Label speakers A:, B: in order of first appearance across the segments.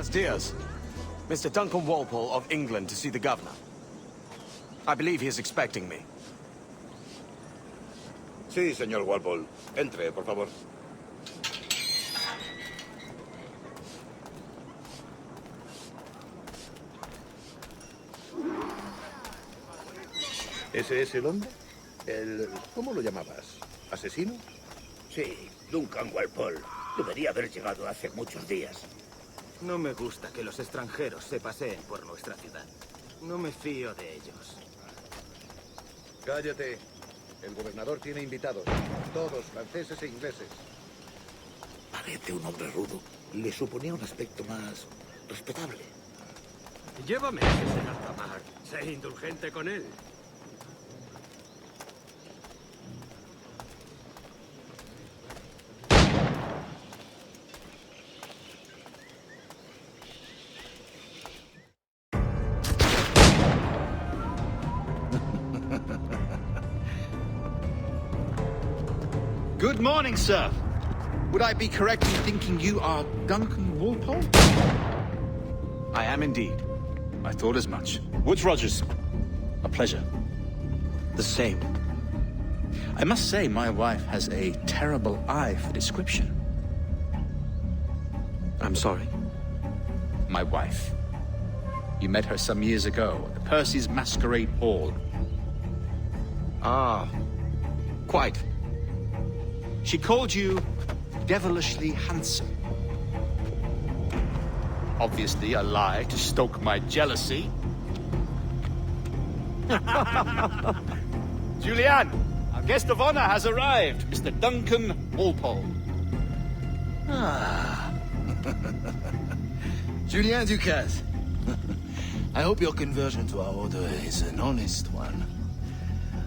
A: Buenos dias. Mr. Duncan Walpole of England to see the governor. I believe he is expecting me.
B: Sí, señor Walpole. Entre, por favor. ¿Ese es el hombre? ¿Cómo lo llamabas? ¿Asesino?
C: Sí, Duncan Walpole. Debería haber llegado hace muchos días.
D: No me gusta que los extranjeros se paseen por nuestra ciudad. No me fío de ellos.
B: Cállate. El gobernador tiene invitados. Todos franceses e ingleses.
C: Parece un hombre rudo. Le suponía un aspecto más respetable.
E: Llévame a ese en alta mar. Sé indulgente con él.
F: Good morning, sir. Would I be correct in thinking you are Duncan Walpole?
A: I am indeed.
F: I thought as much. Woods Rogers. A pleasure.
A: The same.
F: I must say, my wife has a terrible eye for description.
A: I'm sorry.
F: My wife. You met her some years ago at the Percy's Masquerade Hall.
A: Ah, quite.
F: She called you devilishly handsome. Obviously a lie to stoke my jealousy. Julianne, our guest of honor has arrived, Mr. Duncan Walpole.
G: Ah. Julien Ducasse. I hope your conversion to our order is an honest one.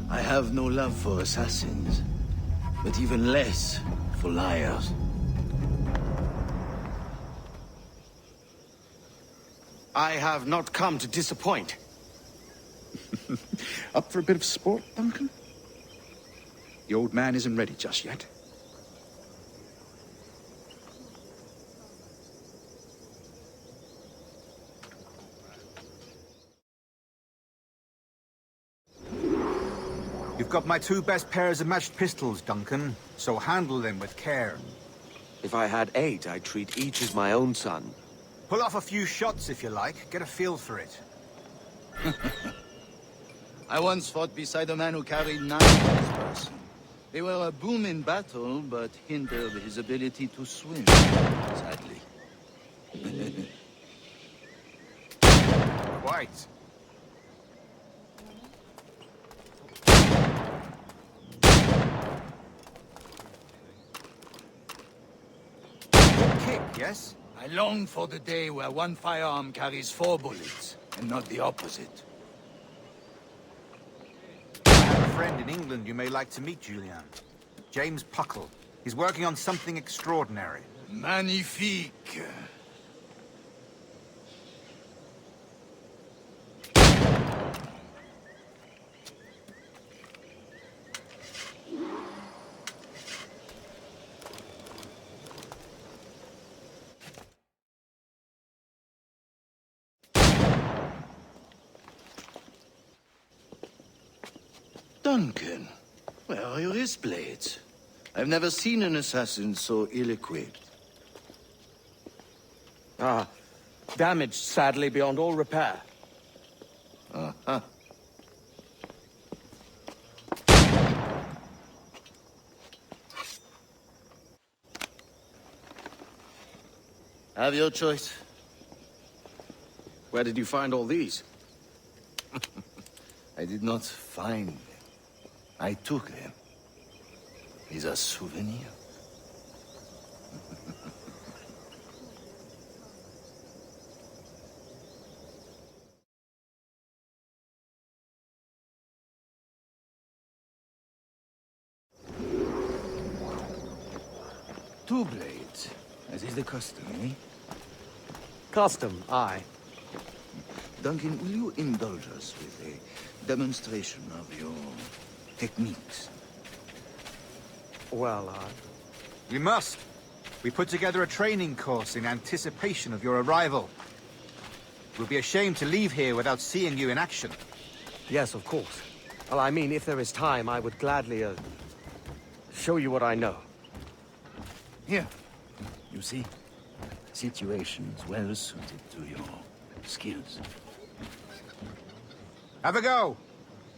G: I have no love for assassins, but even less for liars.
A: I have not come to disappoint.
F: Up for a bit of sport, Duncan? The old man isn't ready just yet.
D: You've got my 2 best pairs of matched pistols, Duncan, so handle them with care.
A: If I had 8, I'd treat each as my own son.
D: Pull off a few shots if you like. Get a feel for it.
G: I once fought beside a man who carried 9 on his person. They were a boom in battle, but hindered his ability to swim, sadly.
D: Quite. Good kick, yes?
G: I long for the day where one firearm carries 4 bullets, and not the opposite.
D: I have a friend in England you may like to meet, Julian. James Puckle. He's working on something extraordinary.
G: Magnifique. Duncan, where are your wrist blades? I've never seen an assassin so ill-equipped.
A: Ah, damaged sadly beyond all repair.
G: Uh-huh. Have your choice.
A: Where did you find all these?
G: I did not find them. I took them. These are souvenirs. Two blades, as is the custom, eh?
A: Custom, aye.
G: Duncan, will you indulge us with a demonstration of your techniques?
A: Well,
D: We must. We put together a training course in anticipation of your arrival. We'll be ashamed to leave here without seeing you in action.
A: Yes, of course. Well, I mean, if there is time, I would gladly, show you what I know.
G: Here. You see? Situations well suited to your skills.
D: Have a go.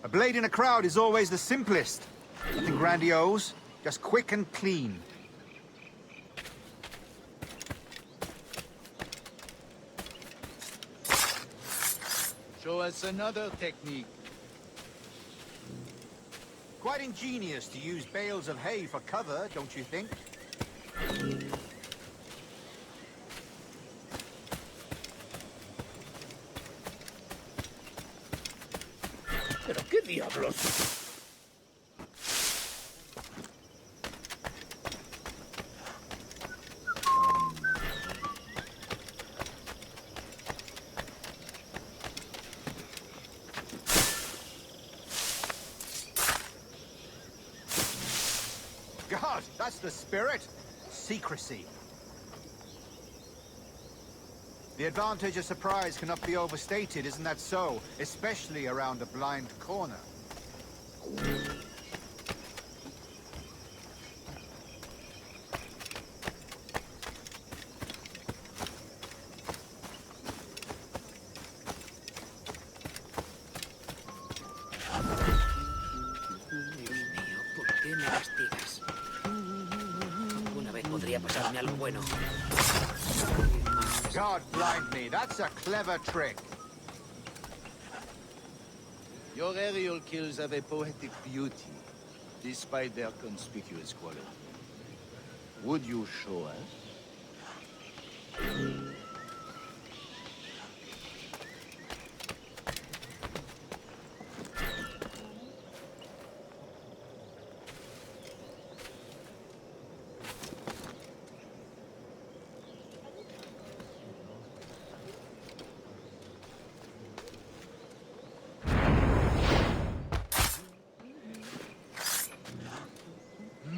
D: A blade in a crowd is always the simplest. Nothing grandiose, just quick and clean.
G: Show us another technique.
D: Quite ingenious to use bales of hay for cover, don't you think?
C: ¿Pero qué diablos?
D: God, that's the spirit. Secrecy. The advantage of surprise cannot be overstated, isn't that so? Especially around a blind corner.
H: Dios mío, ¿por qué me castigas? Una vez podría pasarme algo bueno.
D: God blind me, that's a clever trick.
G: Your aerial kills have a poetic beauty, despite their conspicuous quality. Would you show us?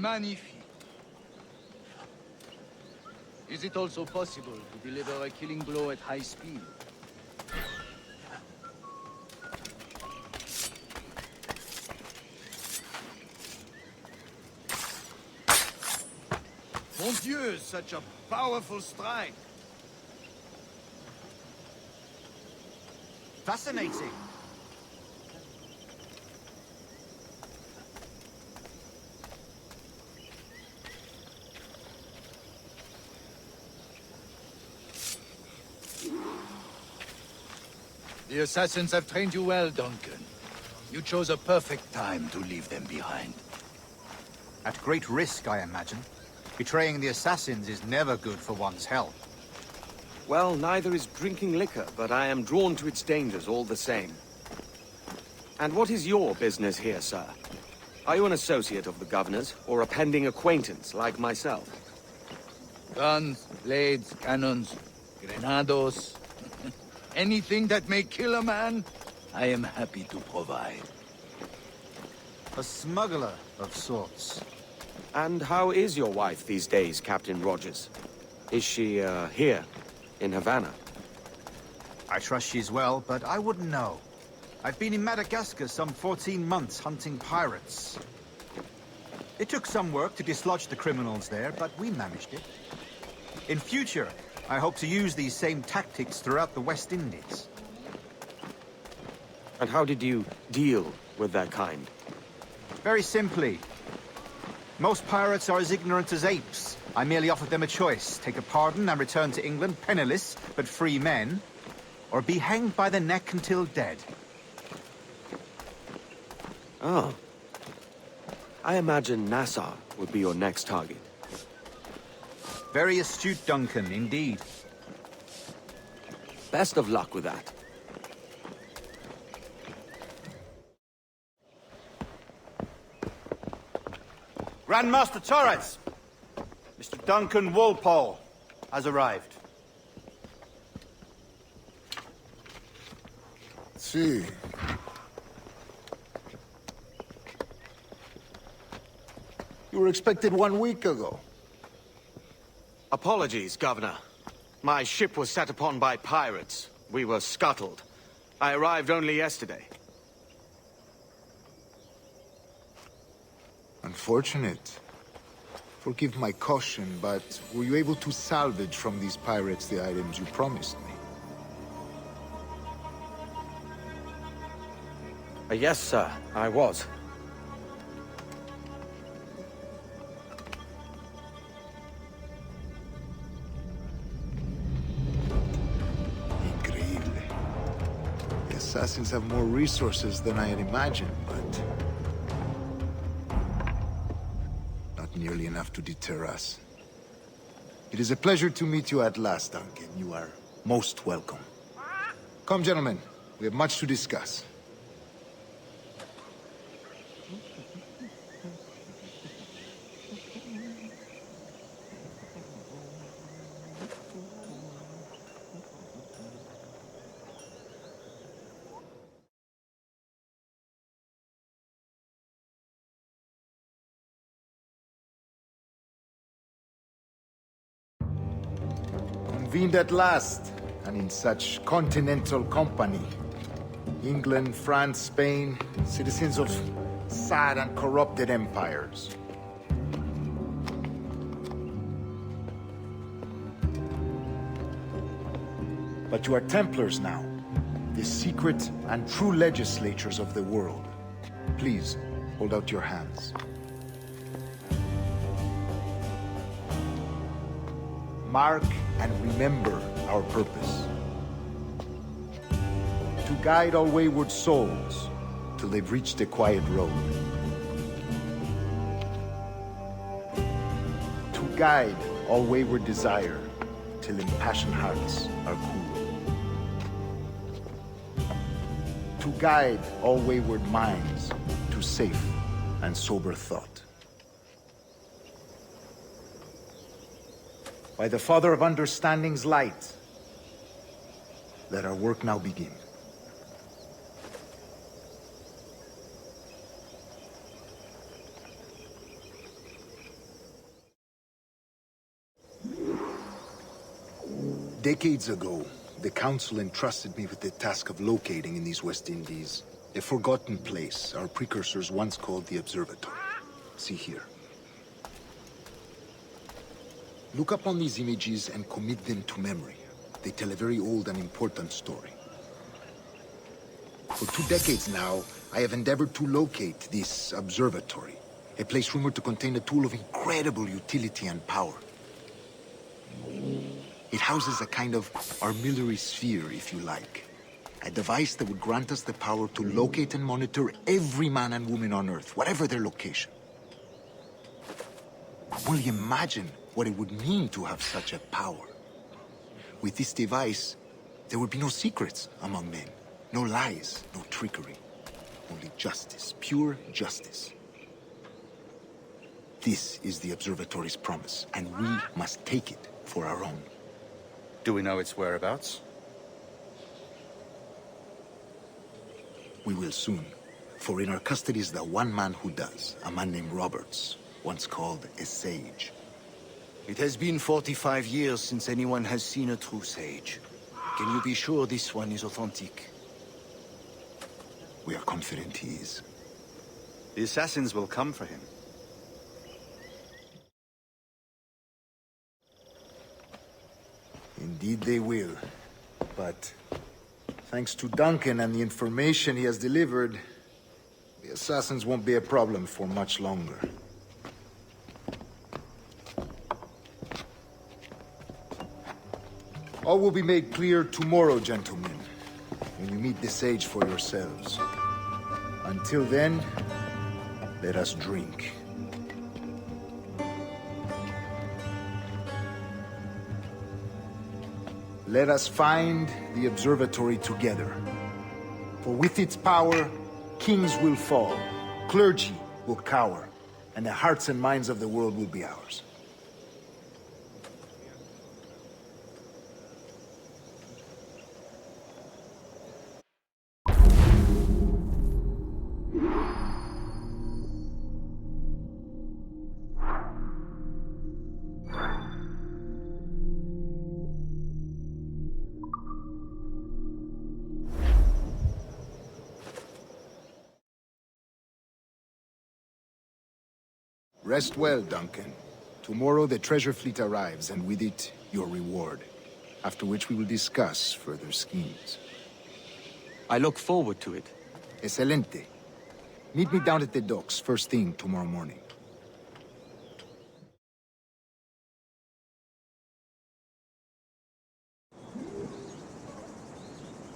G: Magnifique. Is it also possible to deliver a killing blow at high speed? Mon Dieu, such a powerful strike!
D: Fascinating.
G: The assassins have trained you well, Duncan. You chose a perfect time to leave them behind.
D: At great risk, I imagine. Betraying the assassins is never good for one's health.
A: Well, neither is drinking liquor, but I am drawn to its dangers all the same. And what is your business here, sir? Are you an associate of the governor's, or a pending acquaintance like myself?
G: Guns, blades, cannons, grenados. Anything that may kill a man, I am happy to provide.
D: A smuggler of sorts.
A: And how is your wife these days, Captain Rogers? Is she, here, in Havana?
D: I trust she's well, but I wouldn't know. I've been in Madagascar some 14 months hunting pirates. It took some work to dislodge the criminals there, but we managed it. In future, I hope to use these same tactics throughout the West Indies.
A: And how did you deal with that kind?
D: Very simply. Most pirates are as ignorant as apes. I merely offered them a choice. Take a pardon and return to England penniless, but free men. Or be hanged by the neck until dead.
A: Oh. I imagine Nassau would be your next target.
D: Very astute, Duncan, indeed.
A: Best of luck with that.
I: Grandmaster Torres! Mr. Duncan Walpole has arrived.
B: Sí. You were expected 1 week ago.
A: Apologies, Governor. My ship was set upon by pirates. We were scuttled. I arrived only yesterday.
J: Unfortunate. Forgive my caution, but were you able to salvage from these pirates the items you promised me?
A: Yes, sir. I was.
J: Increíble. The assassins have more resources than I had imagined, but not nearly enough to deter us. It is a pleasure to meet you at last, Duncan. You are most welcome. Come, gentlemen. We have much to discuss. Convened at last, and in such continental company. England, France, Spain, citizens of sad and corrupted empires. But you are Templars now, the secret and true legislators of the world. Please, hold out your hands. Mark and remember our purpose. To guide all wayward souls till they've reached a quiet road. To guide all wayward desire till impassioned hearts are cool. To guide all wayward minds to safe and sober thought. By the Father of Understanding's light, let our work now begin. Decades ago, the Council entrusted me with the task of locating in these West Indies a forgotten place our precursors once called the Observatory. See here. Look upon these images and commit them to memory. They tell a very old and important story. For 2 decades now, I have endeavored to locate this observatory, a place rumored to contain a tool of incredible utility and power. It houses a kind of armillary sphere, if you like. A device that would grant us the power to locate and monitor every man and woman on Earth, whatever their location. Only imagine what it would mean to have such a power. With this device, there would be no secrets among men. No lies, no trickery. Only justice, pure justice. This is the Observatory's promise, and we must take it for our own.
I: Do we know its whereabouts?
J: We will soon. For in our custody is the one man who does, a man named Roberts, once called a sage.
G: It has been 45 years since anyone has seen a true sage. Can you be sure this one is authentic?
J: We are confident he is.
I: The assassins will come for him.
J: Indeed they will. But thanks to Duncan and the information he has delivered, the assassins won't be a problem for much longer. All will be made clear tomorrow, gentlemen, when you meet the sage for yourselves. Until then, let us drink. Let us find the observatory together. For with its power, kings will fall, clergy will cower, and the hearts and minds of the world will be ours. Rest well, Duncan. Tomorrow the treasure fleet arrives, and with it, your reward. After which we will discuss further schemes.
A: I look forward to it.
J: Excelente. Meet me down at the docks first thing tomorrow morning.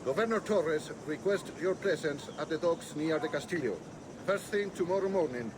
B: Governor Torres requests your presence at the docks near the Castillo. First thing tomorrow morning.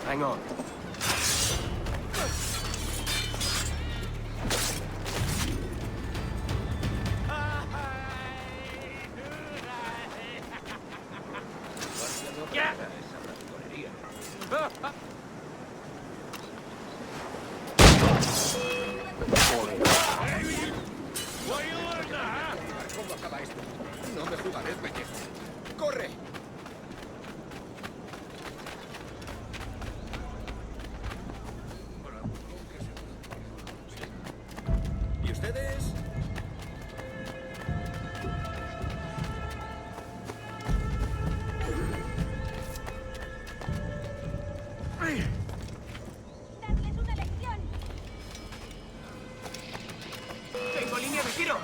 E: Hang on.
B: ¿Cómo acaba esto? No me jugaré, pellejo. ¡Corre!
E: ¿Y ustedes?
K: ¡Dadles una lección!
E: ¡Tengo línea de tiro!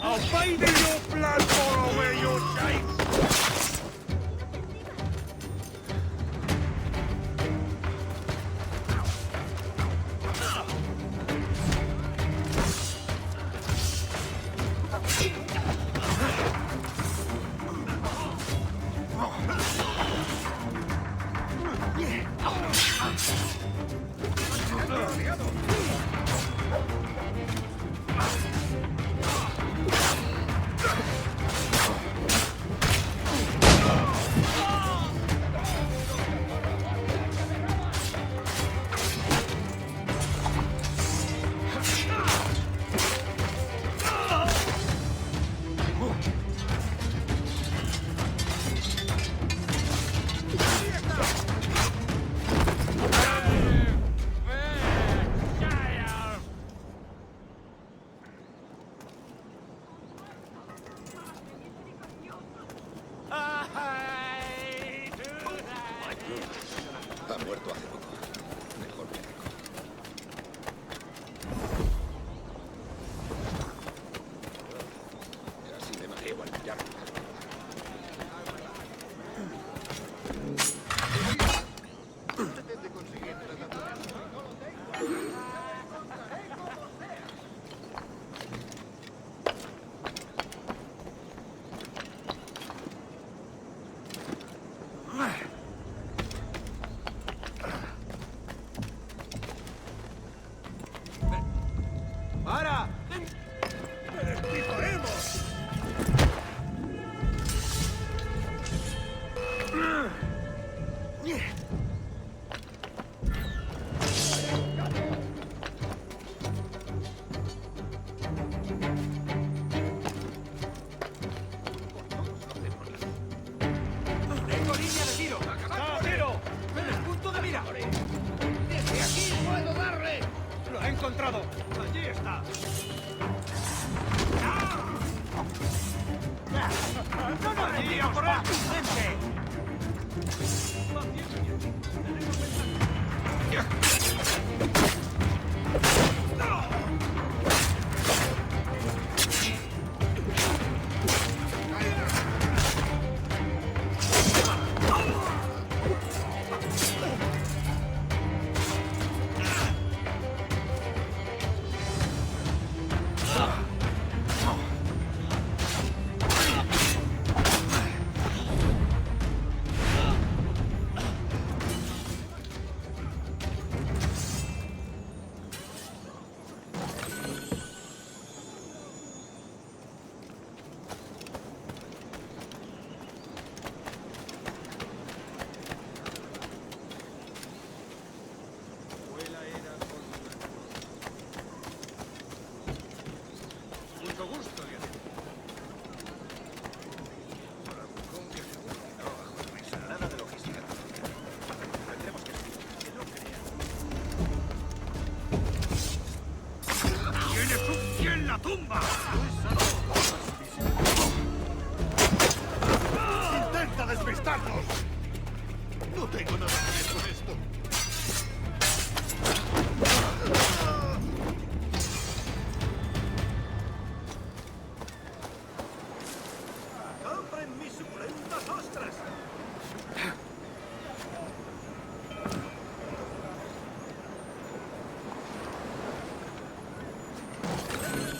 E: I'll bathe in your blood for over your shakes!
B: Ha muerto hace poco. Mejor médico. Así me mareo al pillarlo.
E: ¡Para! ¡Disparemos! ¡Tengo línea de tiro! ¡Está tiro! ¡En el punto de mira! ¡Desde aquí puedo darle! ¡Lo he encontrado! ¡Allí está! ¡No nos retira por él! ¡Vente! Mucho gusto, nada de logística. Tendremos que no crea. ¡Tienes un pie en la tumba! ¡Intenta despistarnos! No tengo nada que ver con esto. ¡Compren mis suculentas ostras!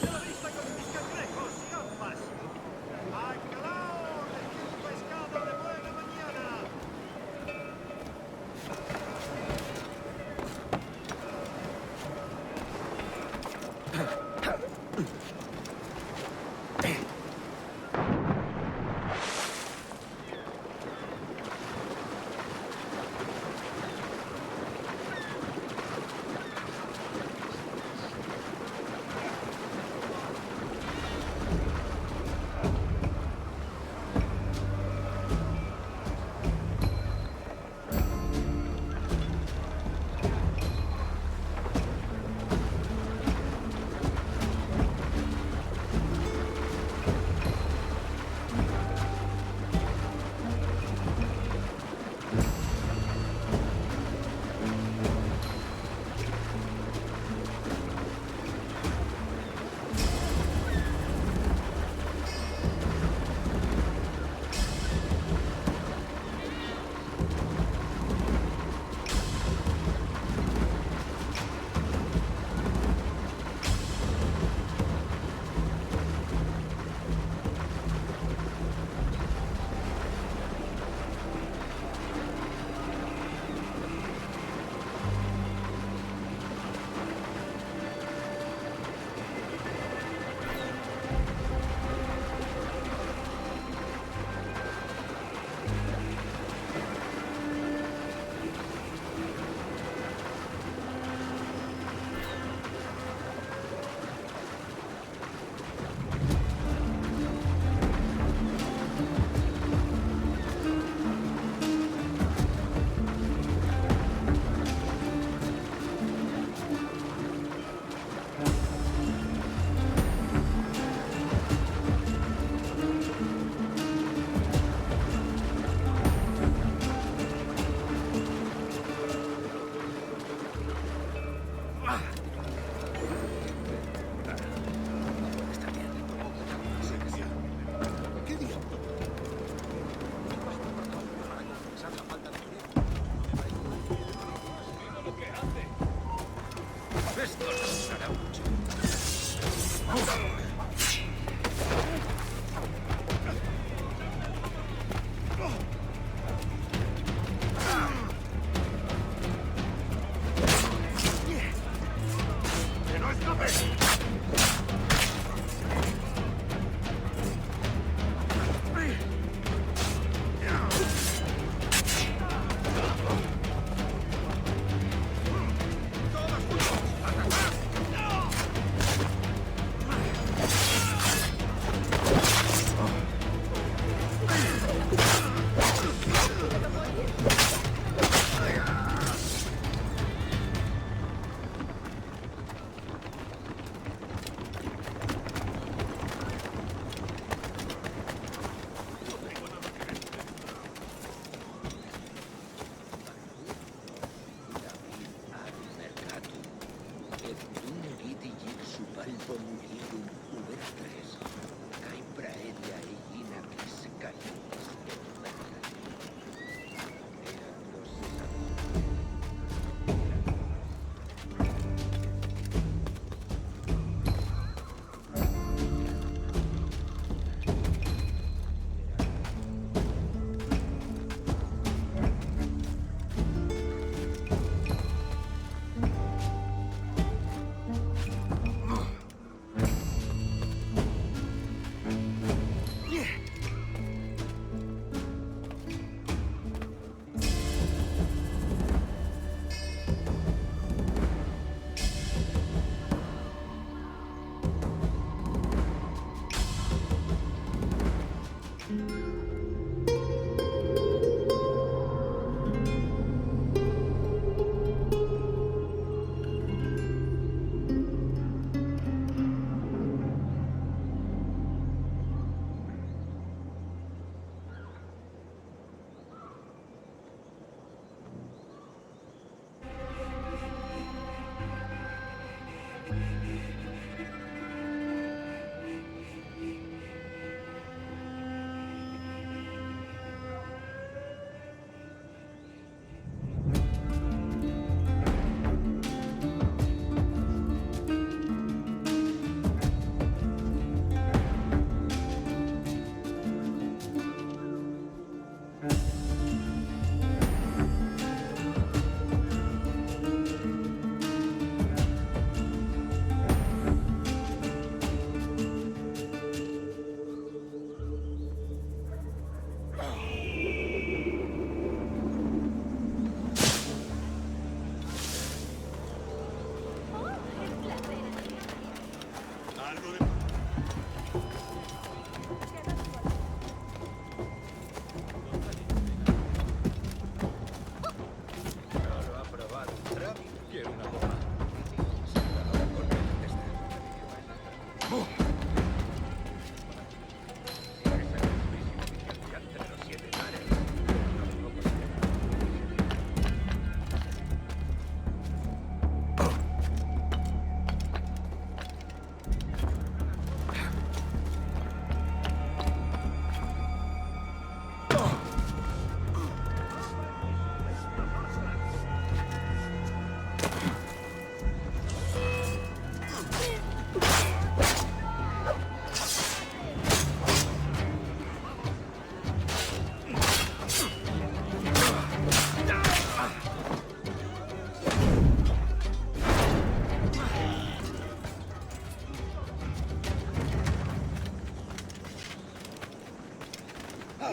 E: ¡Ya la vista con mis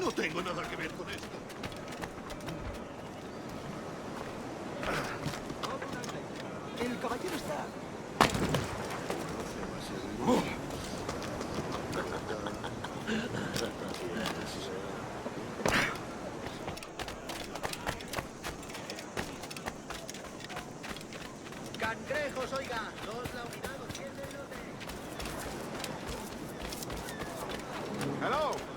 C: No tengo nada que ver con esto.
E: El caballero está...
C: Cangrejos, oiga. Dos la unidad 200
D: Hello!